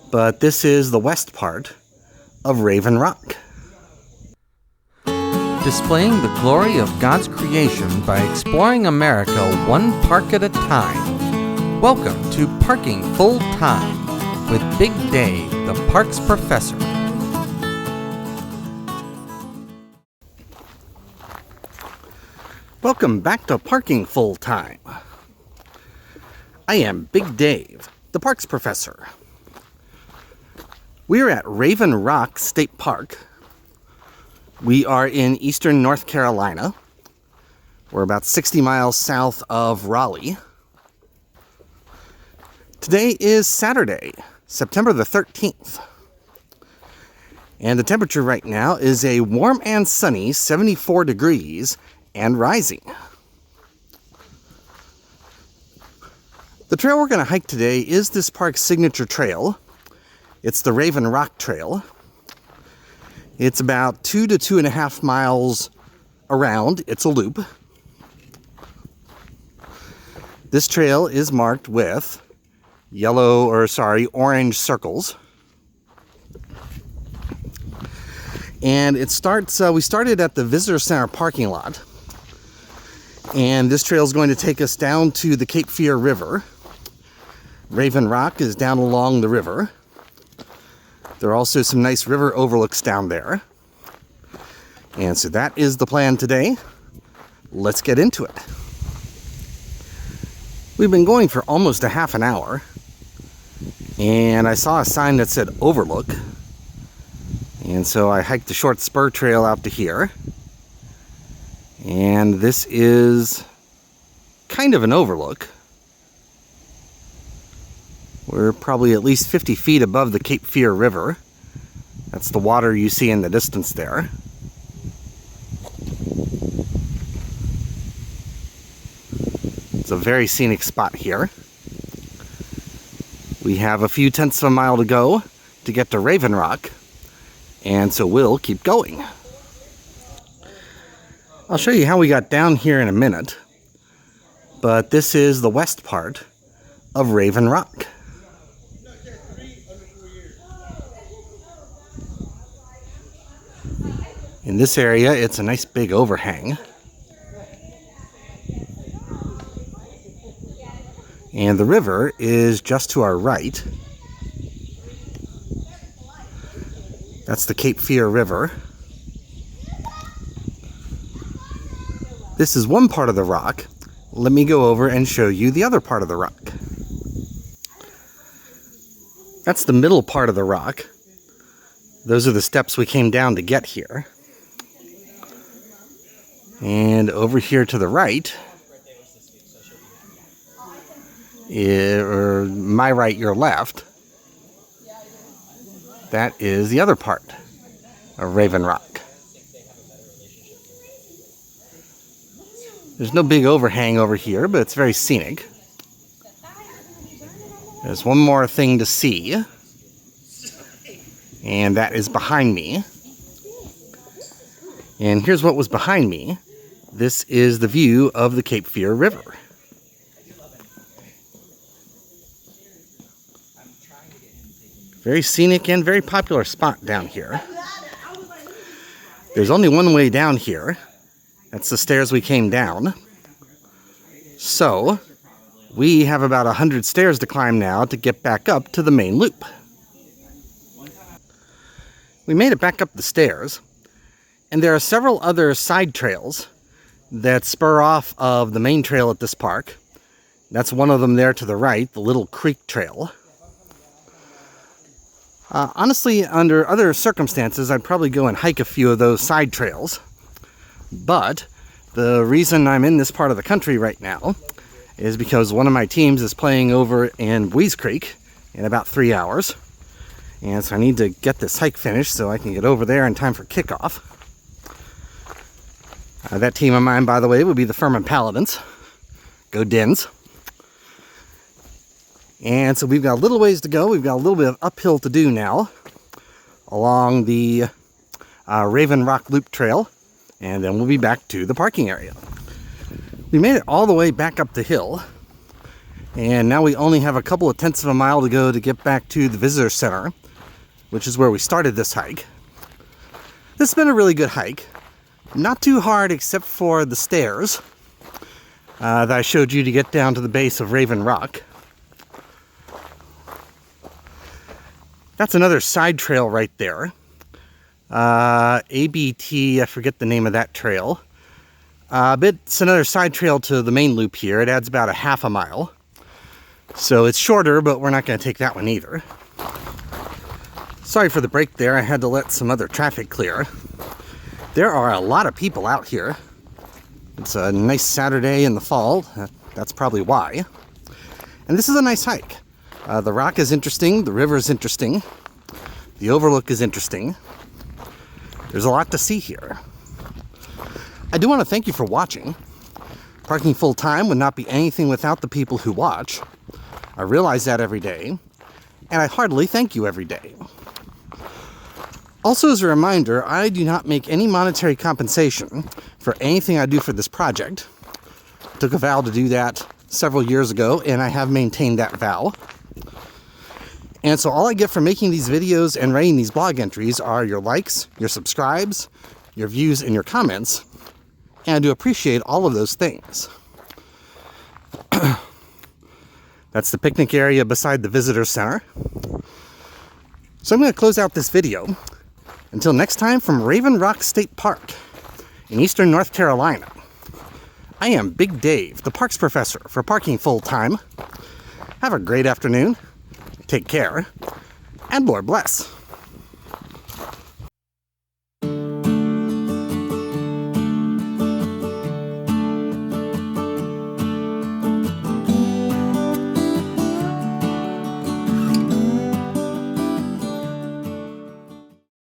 but this is the west part of Raven Rock. Displaying the glory of God's creation by exploring America one park at a time. Welcome to Parking Full Time with Big Dave, the Parks Professor. Welcome back to Parking Full Time. I am Big Dave, the Parks Professor. We are at Raven Rock State Park. We are in eastern North Carolina. We're about 60 miles south of Raleigh. Today is Saturday, September the 13th. And the temperature right now is a warm and sunny 74 degrees and rising. The trail we're going to hike today is this park's signature trail. It's the Raven Rock Trail. It's about 2 to 2.5 miles around. It's a loop. This trail is marked with orange circles. And it starts, we started at the Visitor Center parking lot. And this trail is going to take us down to the Cape Fear River. Raven Rock is down along the river. There are also some nice river overlooks down there. And so that is the plan today. Let's get into it. We've been going for almost a half an hour. And I saw a sign that said Overlook. And so I hiked the short spur trail out to here. And this is kind of an overlook. We're probably at least 50 feet above the Cape Fear River. That's the water you see in the distance there. It's a very scenic spot here. We have a few tenths of a mile to go to get to Raven Rock, and so we'll keep going. I'll show you how we got down here in a minute, but this is the west part of Raven Rock. In this area, it's a nice big overhang. And the river is just to our right. That's the Cape Fear River. This is one part of the rock. Let me go over and show you the other part of the rock. That's the middle part of the rock. Those are the steps we came down to get here. And over here to the right, or my right, your left, that is the other part of Raven Rock. There's no big overhang over here, but it's very scenic. There's one more thing to see, and that is behind me. And here's what was behind me. This is the view of the Cape Fear River. Very scenic and very popular spot down here. There's only one way down here. That's the stairs we came down. So, we have about 100 stairs to climb now to get back up to the main loop. We made it back up the stairs, and there are several other side trails that spur off of the main trail at this park. That's one of them there to the right, the Little Creek Trail. Honestly, under other circumstances, I'd probably go and hike a few of those side trails. But the reason I'm in this part of the country right now is because one of my teams is playing over in Buies Creek in about 3 hours. And so I need to get this hike finished so I can get over there in time for kickoff. That team of mine, by the way, would be the Furman Paladins. Go Dins. And so we've got a little ways to go. We've got a little bit of uphill to do now along the Raven Rock Loop Trail. And then we'll be back to the parking area. We made it all the way back up the hill. And now we only have a couple of tenths of a mile to go to get back to the visitor center, which is where we started this hike. This has been a really good hike. Not too hard except for the stairs that I showed you to get down to the base of Raven Rock. That's another side trail right there. ABT, I forget the name of that trail. But it's another side trail to the main loop here. It adds about a half a mile. So it's shorter, but we're not going to take that one either. Sorry for the break there. I had to let some other traffic clear. There are a lot of people out here. It's a nice Saturday in the fall. That's probably why. And this is a nice hike. The rock is interesting. The river is interesting. The overlook is interesting. There's a lot to see here. I do want to thank you for watching. Parking full time would not be anything without the people who watch. I realize that every day, and I heartily thank you every day. Also, as a reminder, I do not make any monetary compensation for anything I do for this project. I took a vow to do that several years ago, and I have maintained that vow. And so all I get from making these videos and writing these blog entries are your likes, your subscribes, your views, and your comments. And I do appreciate all of those things. That's the picnic area beside the visitor center. So I'm going to close out this video. Until next time, from Raven Rock State Park in eastern North Carolina, I am Big Dave, the parks professor for Parking Full Time. Have a great afternoon, take care, and Lord bless.